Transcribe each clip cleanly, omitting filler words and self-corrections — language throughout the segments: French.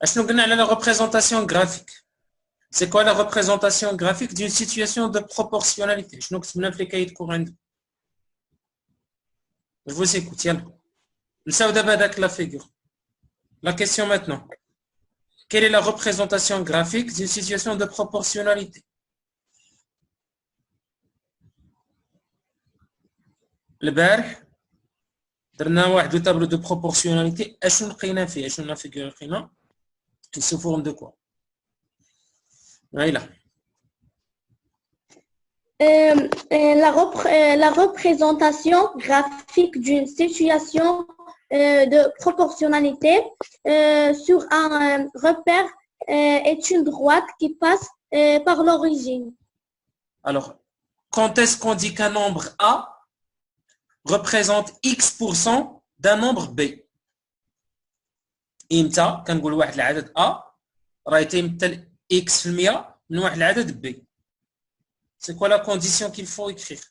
Nous avons la représentation graphique. C'est quoi la représentation graphique d'une situation de proportionnalité? Je vous écoute. Nous d'abord la figure. La question maintenant. Quelle est la représentation graphique d'une situation de proportionnalité? البارح درنا واحد لو تابلو دو بروبورسيوناليتي. اشنو لقينا فيه؟ اشنو لا فيغور لقينا؟ sous forme de quoi? Voilà. La représentation graphique d'une situation de proportionnalité sur un repère est une droite qui passe par l'origine. Alors, quand est-ce qu'on dit qu'un nombre A représente X% d'un nombre B? إمتى كنقول واحد العدد A راه يتمثل X% من واحد العدد B. C'est quoi la condition qu'il faut écrire?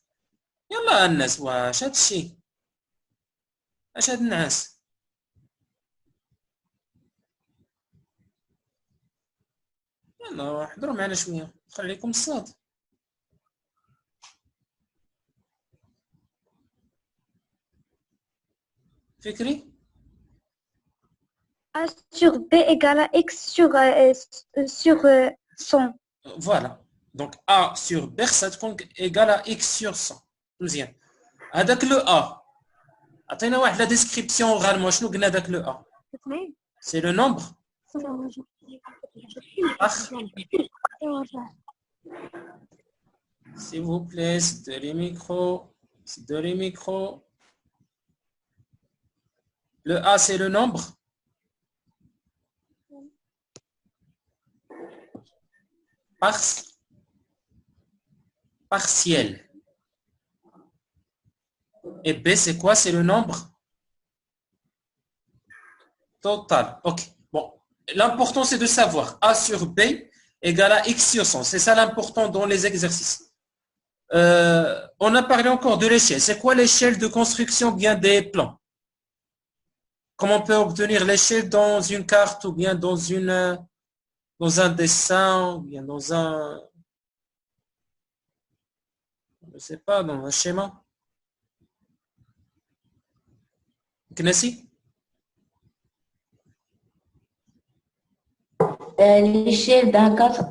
يلا الناس واش هاد الشيء؟ اش هاد الناس؟ يلا حضروا معنا شويه خليكم الصاد. فكري؟ A sur B égale à X sur 100. Voilà. Donc A sur B ça تكون égal à X sur 100. مزيان. هذاك لو A عطينا واحد لا ديسكريبسيون اوغالمون. شنو قلنا داك لو A؟ سي لو نومبر. S'il vous plaît, c'est de les micros. C'est de les micros. Le A, c'est le nombre. Partiel. Et B, c'est quoi? C'est le nombre total. Ok. Bon. L'important, c'est de savoir A sur B égale à X sur 100. C'est ça l'important dans les exercices. On a parlé encore de l'échelle. C'est quoi l'échelle de construction bien des plans? Comment on peut obtenir l'échelle dans une carte ou bien dans un dessin ou bien dans un, je ne sais pas, dans un schéma? Knassi? L'échelle d'un carte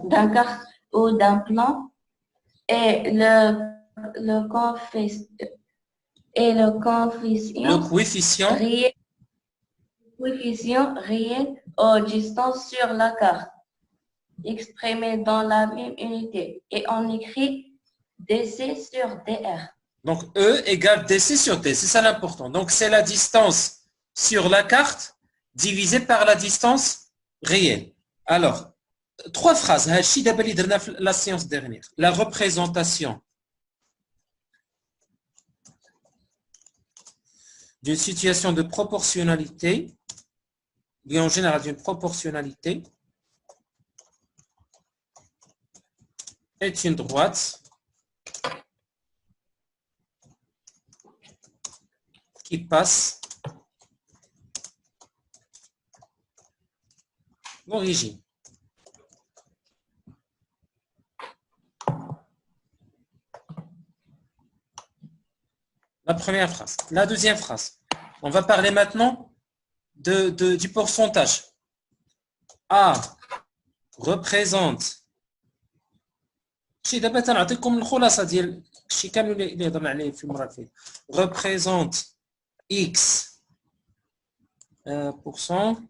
ou d'un plan et le coefficient réel aux distances sur la carte, exprimé dans la même unité, et on écrit DC sur DR. Donc E égale DC sur D, c'est ça l'important. Donc c'est la distance sur la carte divisée par la distance réelle. Alors, 3 phrases. La séance dernière. La représentation d'une situation de proportionnalité, bien en général d'une proportionnalité, est une droite qui passe l'origine. La première phrase. La deuxième phrase. On va parler maintenant du pourcentage. A représente. Représente X pourcent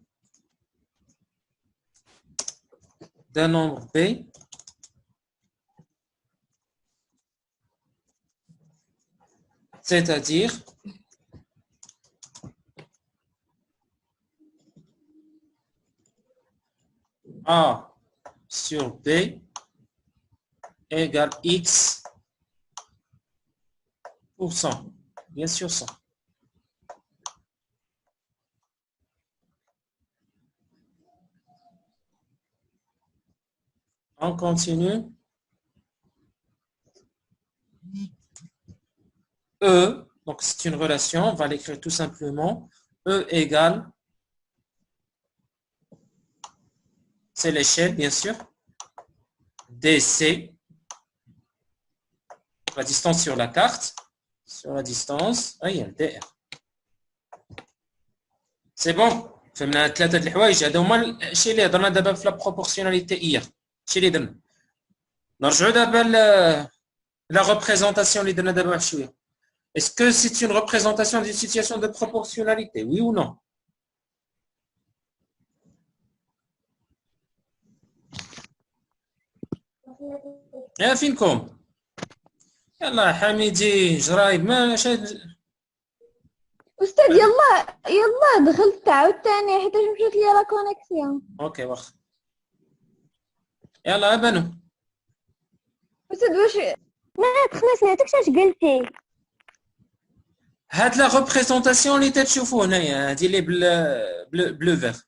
d'un nombre B c'est-à-dire A sur B égale X pour 100. Bien sûr 100. On continue. E, donc c'est une relation, on va l'écrire tout simplement. E égale c'est l'échelle, bien sûr. DC, la distance sur la carte. Sur la distance, il y a le DR. C'est bon. فهمنا ثلاثة الحوايج هذا هما الشيء اللي هضرنا دابا في لا بروبورسيوناليتي هي الشيء اللي درنا. نرجعوا دابا لا représentation اللي درنا دابا واحد شويه. Est-ce que c'est une représentation d'une situation de proportionnalité, oui ou non? يا فينكم؟ يلا حميدي جرايب ما أستاذ يلا دخلت تعاود تاني حيت مشات لي لا كونيكسيون. اوكي واخا. يلا بنو. أستاذ واش ما سمعتكش اش قلتي؟ هاد لا ريبريزونطاسيون اللي تتشوفوا هنايا هادي اللي bleu vert.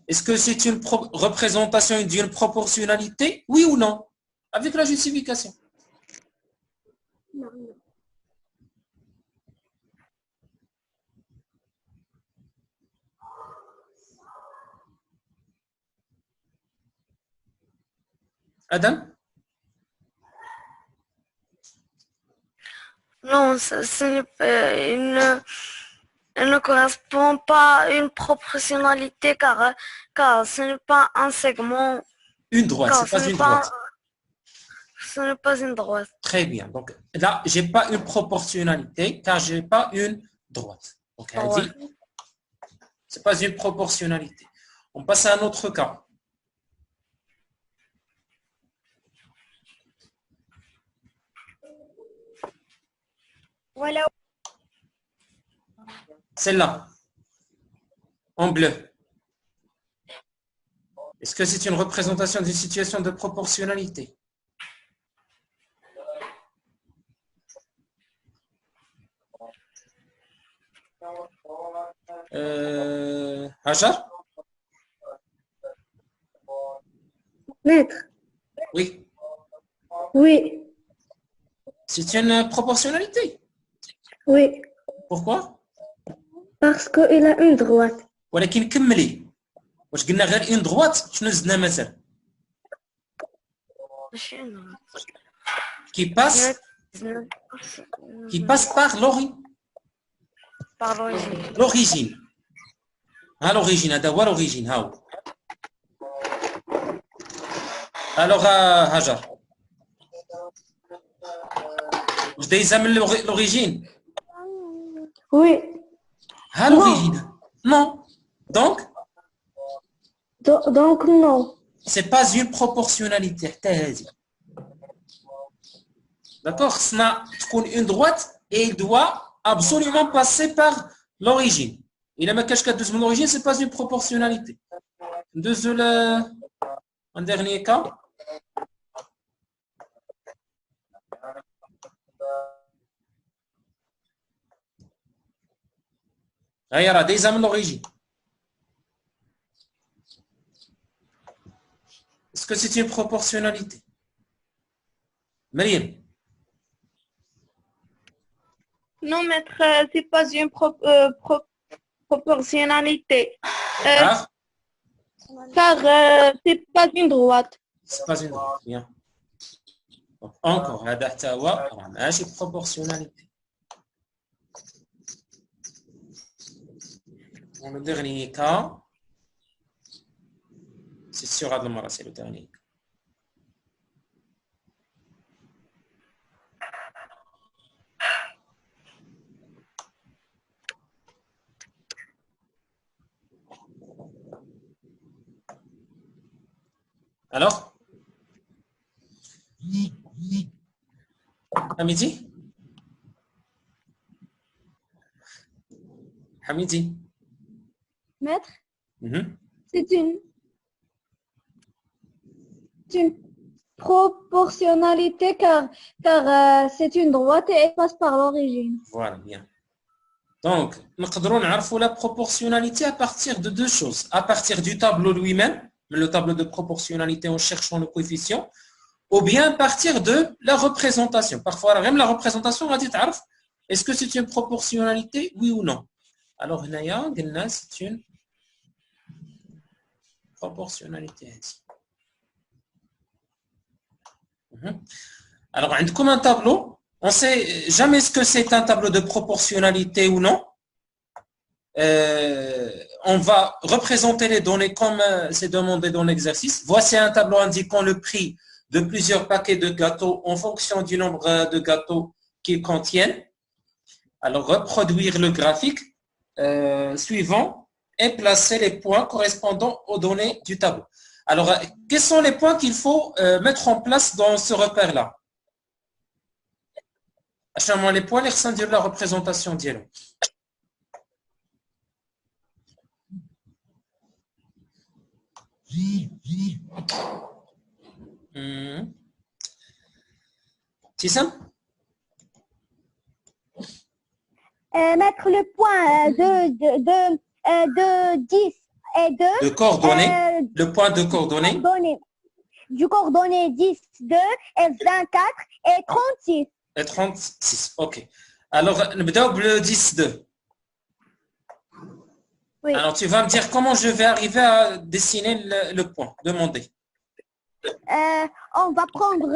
Est-ce que c'est une représentation d'une proportionnalité, oui ou non? Avec la justification. Non. Adam? Non, elle ne correspond pas à une proportionnalité car ce n'est pas un segment. Une droite, c'est pas une droite. Ce n'est pas une droite. Très bien. Donc là, j'ai pas une proportionnalité car j'ai pas une droite. Donc elle dit, c'est pas une proportionnalité. On passe à un autre cas. Voilà. Celle-là, en bleu. Est-ce que c'est une représentation d'une situation de proportionnalité? Hajar? Maître. Oui. Oui. C'est une proportionnalité. Oui. Pourquoi? Parce qu'il a une droite. ولكن كملي. واش قلنا غير une droite شنو زدنا مثلا؟ qui passe par l'origine. ها l'origine هذا هو l'origine ها هو. Alors هاجر واش دايزه من l'origine؟ Oui. ها l'origine. Non. Donc non. C'est pas une proportionnalité حتى هذه. D'accord, خصنا تكون une droite et il doit absolument passer par l'origine. إلا ما كاش كدوز من l'origine, c'est pas une proportionnalité. ندوزو un dernier cas. هيا راه دايزه من l'origine. Est-ce que c'est une proportionnalité? Mariam? Non, maître, c'est pas une proportionnalité. Car c'est pas une droite. C'est pas une droite. Bien. Donc, encore, هذا حتى هو راه ماشي proportionnalité. Dans le dernier cas, c'est sûr à المرة c'est le dernier. Alors? Hamidi? Hamidi? Maître, Mhm. c'est une proportionnalité car c'est une droite et elle passe par l'origine. Voilà, bien. Donc, نقدروا نعرفوا la proportionnalité à partir de deux choses. À partir du tableau lui-même, le tableau de proportionnalité en cherchant le coefficient, ou bien à partir de la représentation. Parfois, même la représentation, on va dire, est-ce que c'est une proportionnalité, oui ou non? Alors, c'est une proportionnalité ainsi. Alors, comme un tableau, on ne sait jamais ce que c'est un tableau de proportionnalité ou non. On va représenter les données comme c'est demandé dans l'exercice. Voici un tableau indiquant le prix de plusieurs paquets de gâteaux en fonction du nombre de gâteaux qu'ils contiennent. Alors, reproduire le graphique suivant et placer les points correspondant aux données du tableau. Alors, quels sont les points qu'il faut mettre en place dans ce repère-là? Les points, les ressentis de la représentation d'Yellow. C'est ça? Mettre le point de 10 et 2. De coordonnées. Le point de coordonnées. Du coordonnées 10, 2 et 24 et 36. Et 36, ok. Alors, le 10, 2. Oui. Alors, tu vas me dire comment je vais arriver à dessiner le point demandé. On va prendre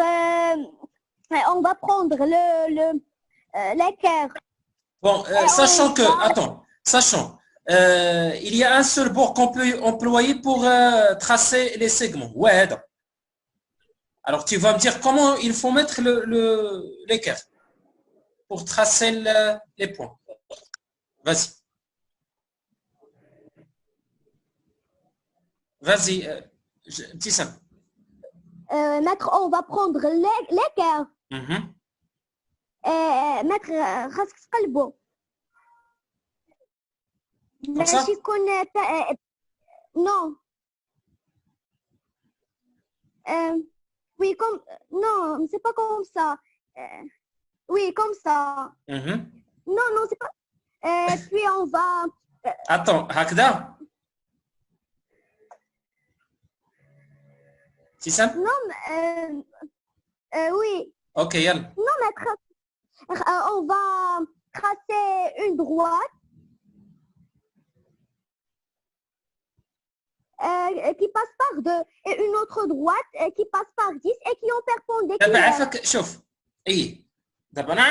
l'équerre. Bon, sachant que, attends, il y a un seul bord qu'on peut employer pour tracer les segments. Ouais. Alors, tu vas me dire comment il faut mettre l'équerre pour tracer les points. Vas-y. Vas-y, petit simple. On va prendre l'équerre. mettre خاصك تقلبو باش يكون non oui comme non c'est pas comme ça oui comme ça non c'est pas puis on va attends هكذا c'est simple non oui ok يلا non on va tracer une droite qui passe par 2 et une autre droite qui passe par 10 et qui ont perpendiculaire. دابا عافاك شوف اي دابا انا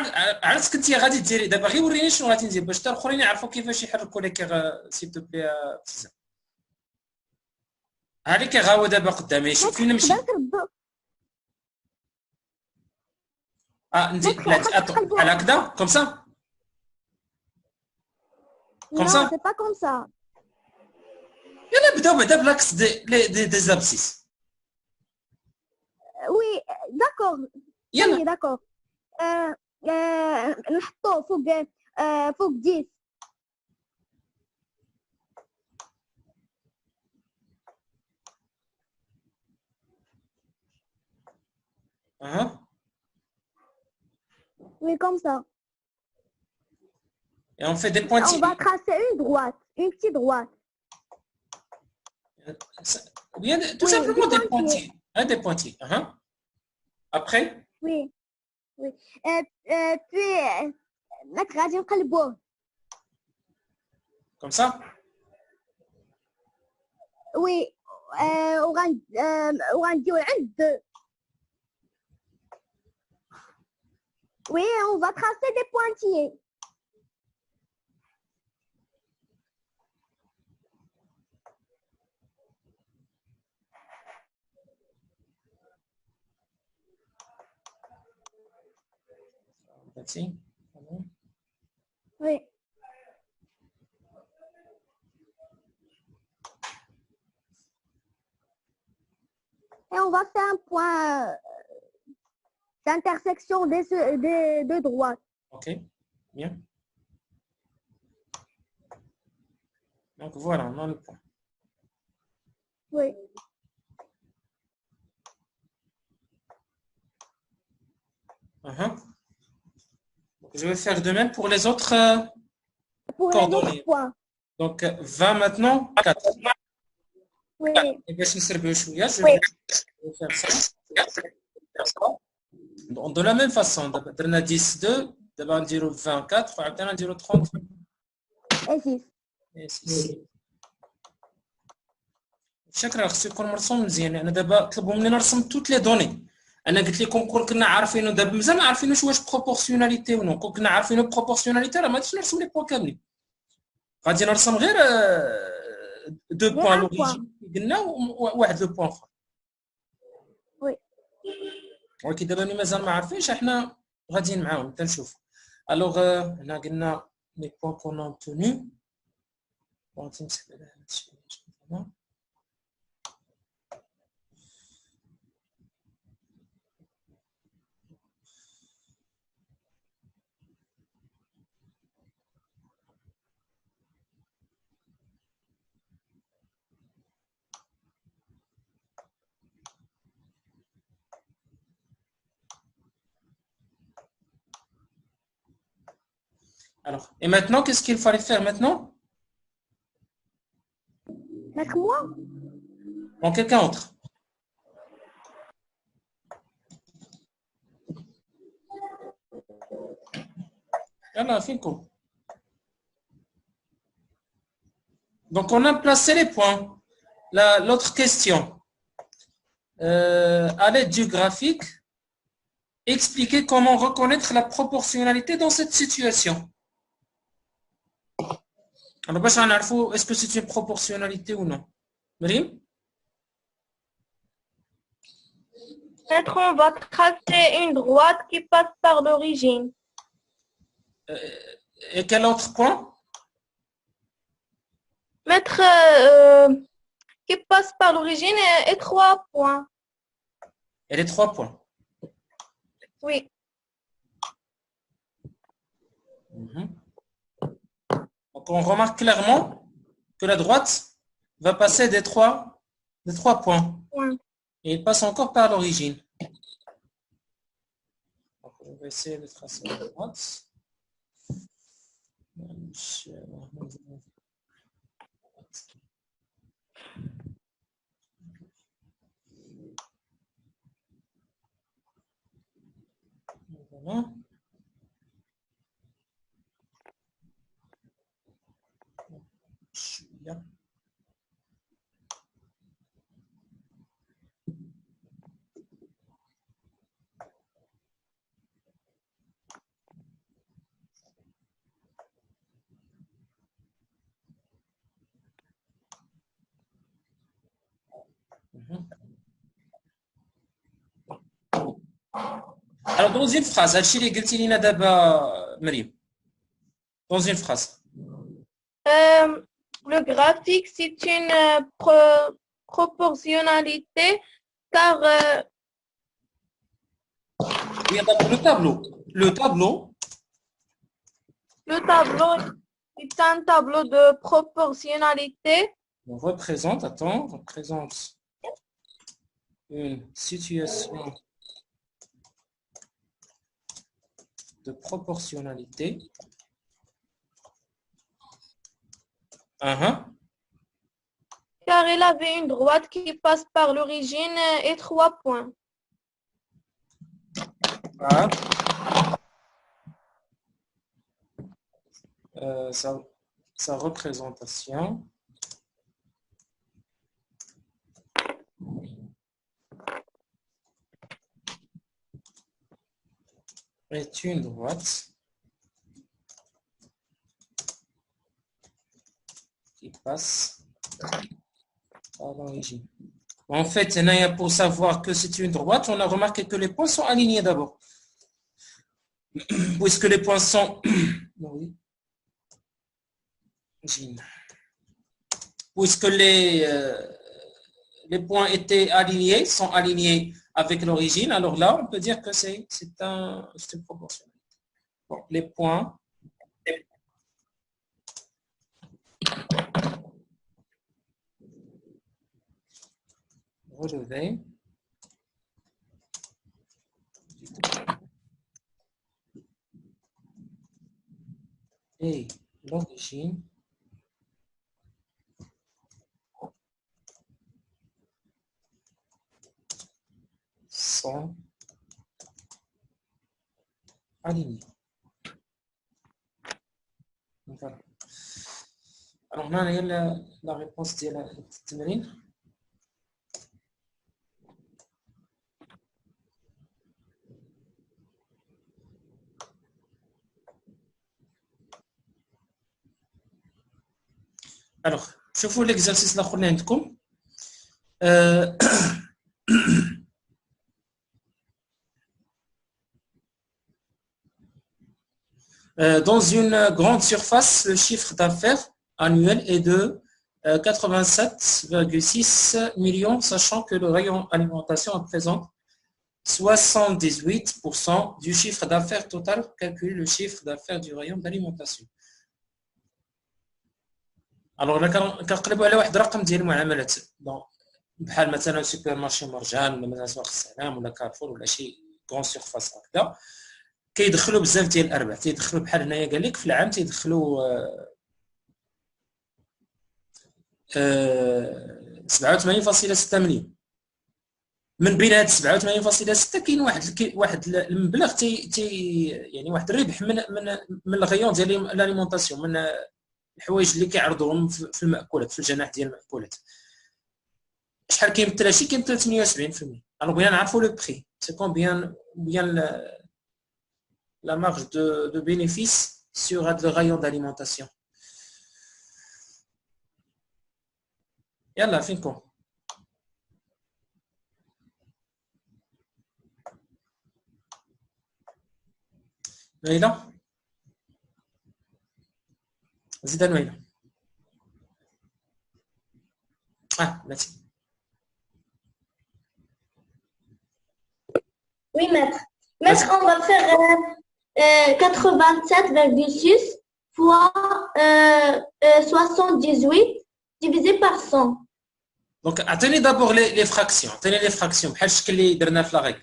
عرفت كنتي غادي ديري دابا غير وريني شنو غادي ندير باش حتى الاخرين يعرفوا كيفاش يحركوا لك سيل تو بلي بزاف هذيك غاوه دابا قدامي شوف فين نمشي ندير بحال هكذا كوم سا كوم سا سي با كوم سا يلا بداو بعدا بلاكس دي زابسيس وي داكور يلا داكور نحطوه فوق 10 Oui, comme ça. Et on fait des pointillés. On va tracer une droite, une petite droite. Bien, tout simplement des pointillés. Des pointillés. Après? Oui. Oui. Puis, mettre غادي نقلبوه. Comme ça? Oui. وغنديو عند. Oui, on va tracer des pointillés. Oui. Et on va faire un point d'intersection des droites. Ok, bien. Donc voilà, on a le point. Oui. Je vais faire de même pour les autres coordonnées. Les autres points. Donc 20 maintenant, 4. Oui. Et bien, je vais faire ça. De la même façon, on a 10, 2, d'abord on dit 24, après on dit 30. Et 6. Et 6. شكرا خصو يكون مرسوم مزيان. انا دابا طلبوا مني نرسم توت لي دوني. انا قلت لكم كون كنا عارفينو دابا مازال ما عارفينوش واش بروبورسيوناليتي ولا كون كنا عارفينو بروبورسيوناليتي راه ما غاديش نرسم لي بوان كاملين، غادي نرسم غير دو بوان لوريجين قلنا واحد لو بوان اخر. وي ولكن دابا ملي مازال ما عارفينش احنا غاديين معاهم تنشوف. الوغ هنا قلنا لي بوان كون اوبتونو غادي نمسح على هذا الشيء هنا. Alors, et maintenant, qu'est-ce qu'il fallait faire maintenant? Mettre moi. En quelqu'un d'autre. Voilà, Finko. Donc, on a placé les points. L'autre question. À l'aide du graphique, expliquez comment reconnaître la proportionnalité dans cette situation. Alors, est-ce que c'est une proportionnalité ou non? Marim? Maître, on va tracer une droite qui passe par l'origine. Et quel autre point? Maître, qui passe par l'origine et 3 points. Et les 3 points. Oui. Donc, on remarque clairement que la droite va passer des 3 points. Oui. Et il passe encore par l'origine. On va essayer de tracer la droite. Voilà. Là. Alors, dans une phrase, dans une phrase. Le graphique, c'est une proportionnalité car... Oui, d'abord le tableau. Le tableau est un tableau de proportionnalité. On représente une situation de proportionnalité. Car il avait une droite qui passe par l'origine et 3 points. Voilà. Sa représentation est une droite qui passe par l'origine. En fait, pour savoir que c'est une droite, on a remarqué que les points sont alignés d'abord. Puisque les points sont... oui. Puisque les points étaient alignés, sont alignés avec l'origine, alors là, on peut dire que c'est une proportionnalité. Bon, les points relevés et l'origine sont alignés. Voilà. Alors, on a la réponse de la تمرين. Alors, شوفوا l'exercice الاخر اللي عندكم. Dans une grande surface, le chiffre d'affaires annuel est de 87,6 millions, sachant que le rayon alimentation représente 78% du chiffre d'affaires total. Calculer le chiffre d'affaires du rayon d'alimentation. Alors, كنقلبوا على واحد الرقم ديال المعاملات بحال مثلا سوبر مارشي مرجان ولا مثلا سواق السلام ولا كارفور ولا شي كون سيرفاس هكذا كيدخلوا بزاف ديال الارباح. تيدخلوا بحال هنايا قال لك في العام تيدخلوا 87.6 مليون. من بين هاد 87.6 كاين واحد المبلغ يعني واحد الربح من الغيون ديال الاليمونطاسيون، من الحوايج اللي كيعرضوهم في المأكولات، في الجناح ديال المأكولات. شحال كيمثل هادشي؟ كيمثل 78%. الوغ بغينا نعرفوا لو بري، سي كومبيان la marge de bénéfice sur le rayon d'alimentation. يلا فينكم. نويلة زيد نويلة. ماشي. Oui, maître. Maître, on va faire 87,6 fois 78 divisé par 100. Donc, attendez d'abord les fractions. Attendez les fractions. بحال الشكل اللي درنا في لا ريغل.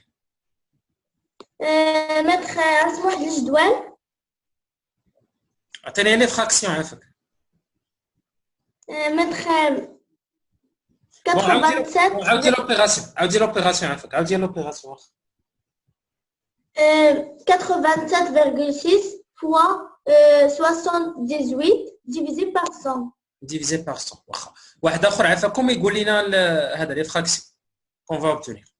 maître, اسمح الجدول. attendez les fractions عافاك. maître 87. عاودي l'opération. عاودي l'opération عافاك. عاودي l'opération. 87,6 fois 78 divisé par 100. divisé par 100. واخا واحد اخر عافاكم يقول لنا هذا لي فراكسيون كون فا اوبتونير.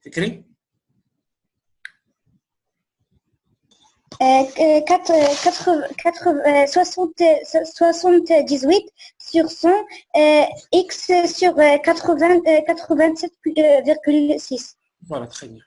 فكري 78 sur 100 x sur 87,6. Voilà, très bien.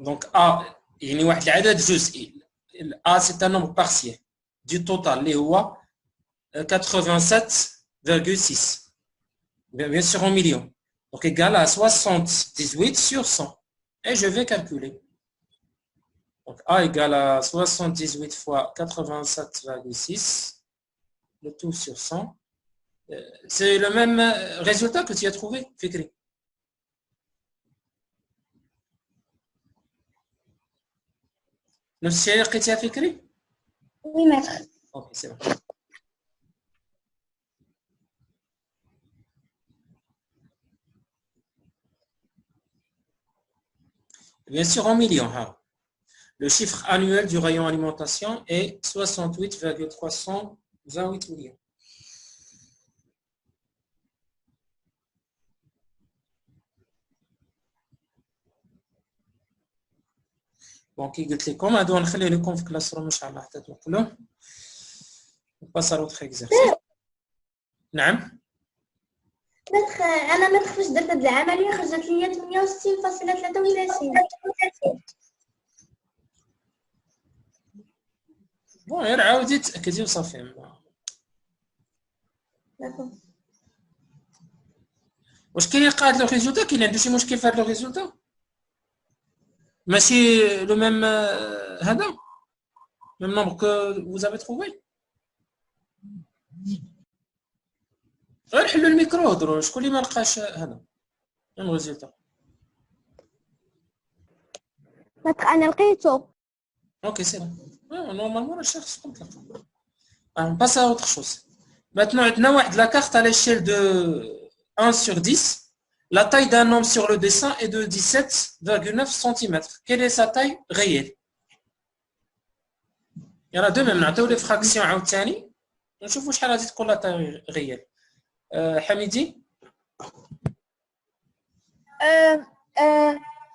Donc A يعني واحد العدد جزئي. A c'est un nombre partiel du total اللي هو 87,6 bien sûr en millions, donc égal à 78 sur 100 et je vais calculer. Donc A égale à 78 fois 87,6 le tout sur 100. C'est le même résultat que tu as trouvé, Fikri. نفس الشيء لقيتيها فكري؟ Oui, maître. Ok, c'est bon. Bien sûr, en millions. Le chiffre annuel du rayon alimentation est 68,328 millions. Bon, كي قلت لكم هادو نخليه لكم في كلاس روم ان شاء الله حتى تنقلوه. نباس على اوتر اكزرسيس. نعم. مدخل انا ما دخلتش درت هاد العمليه خرجت لي 68.33. بون غير عاودي تاكدي وصافي. واش كاين قاعد لو ريزولتا؟ كاين عنده شي مشكل في هاد لو ريزولتا؟ ماشي لو ميم هذا ميم نومبر كو vous avez trouvé. غير حلوا الميكرو هضروا. شكون اللي ما لقاش هذا ميم ريزولتا؟ انا لقيته. اوكي سي بون. نورمالمون راه شي خصكم تلقاو. On passe à autre chose. Maintenant عندنا واحد لا كارت à l'échelle de 1 sur 10 La taille d'un homme sur le dessin est de 17,9 cm. Quelle est sa taille réelle? Il y en a deux même. نعطيو les fractions عاوتاني نشوفوا شحال غادي تكون لا taille réelle. حميدي.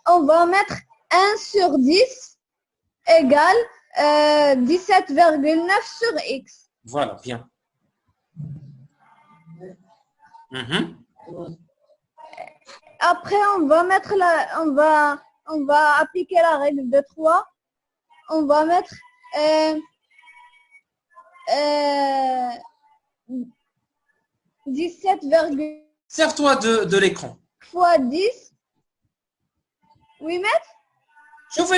On va mettre 1 sur 10 égale 17,9 sur x. Voilà, bien. Après, on va appliquer la règle de 3. On va mettre 17, Serve-toi de l'écran. fois 10. Oui, maître? J'ouvre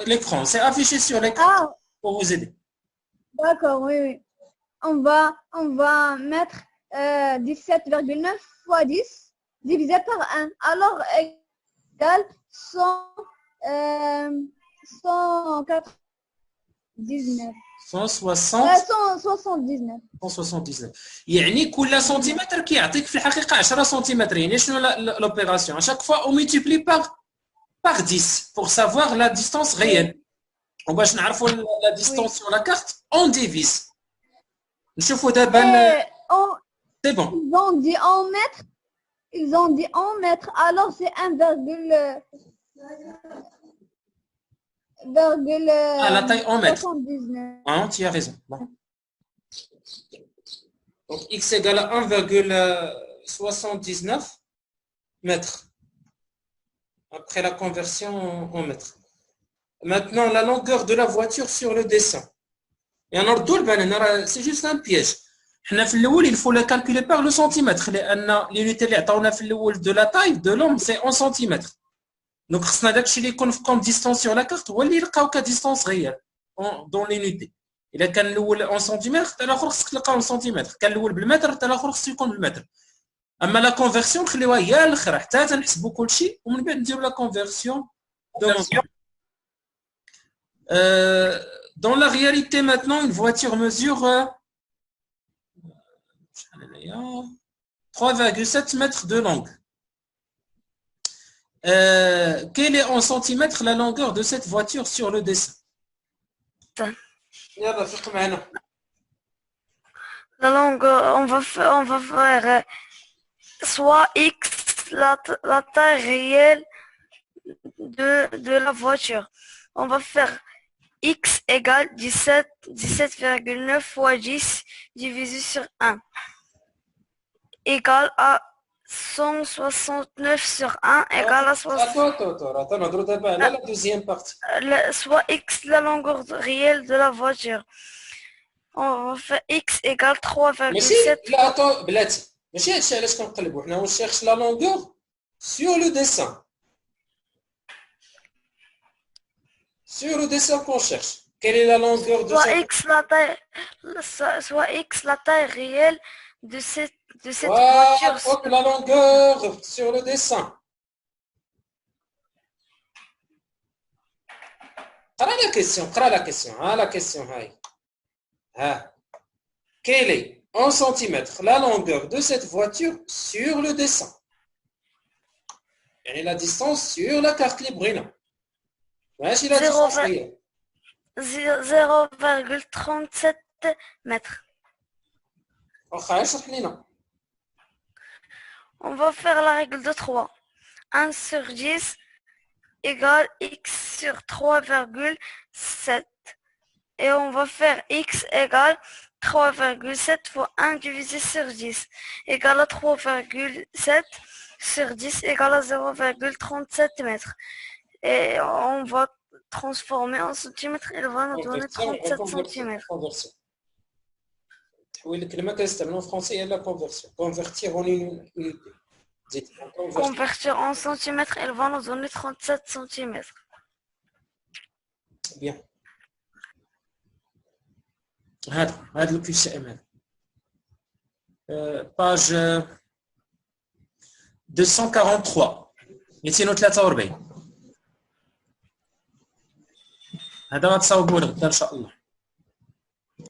l'écran. C'est affiché sur l'écran pour vous aider. D'accord, oui. On va mettre 17,9 fois 10 divisé par 1. Alors, égale 179. 179. 179. يعني كل سنتيمتر كيعطيك في الحقيقة 10 سنتيمتر. يعني شنو l'opération? À chaque fois, on multiplie par 10 pour savoir la distance réelle. وباش نعرفوا la distance sur la carte, on divise. نشوفوا دابا. C'est bon. Ils ont dit en mètres, alors c'est 1,79. La taille en mètres. Tu as raison. Bon. Donc x égale à 1,79 mètres. Après la conversion en mètres. Maintenant, la longueur de la voiture sur le dessin. C'est juste un piège. Il faut le calculer par le centimètre. L'unité de la taille de l'homme, c'est en centimètres. Donc, comme distance sur la carte, ou distance réelle dans l'unité. Il y a en centimètres, tu as en centimètres. Quand le mètre, tu as le mètre. Mais la conversion, tu as la conversion de longueur. Dans la réalité, maintenant, une voiture mesure 3,7 mètres de longue. Quelle est en centimètres la longueur de cette voiture sur le dessin? La longueur, on va faire soit x, la taille réelle de la voiture. On va faire x égale 17,9 fois 10 divisé sur 1 égale à 169 sur 1 égale à 60. La deuxième partie. Soit x la longueur réelle de la voiture. On va faire x égale 3,7. Là, attends, بلاتي ماشي هادشي علاش كنقلبوا حنا on cherche la longueur sur le dessin. Sur le dessin qu'on cherche. Quelle est la longueur de soit x la taille réelle de cette voiture. voiture. La longueur sur le dessin. قرا la question. La question هاي. Quelle est en centimètres la longueur de cette voiture sur le dessin? Et la distance sur la carte libre. 0,37 mètres. On va faire la règle de 3. 1 sur 10 égale x sur 3,7. Et on va faire x égale 3,7 fois 1 divisé sur 10 égale à 3,7 sur 10 égale à 0,37 mètres. Et on va transformer en centimètres, il va nous donner 37 centimètres. Oui, le climat en français, il y a la conversion. Convertir en unité. Convertir en centimètres, il va nous donner 37 centimètres. Bien. هذا le QCM. Page 243. 243. هذا ما تصاوبوا غدا ان شاء الله.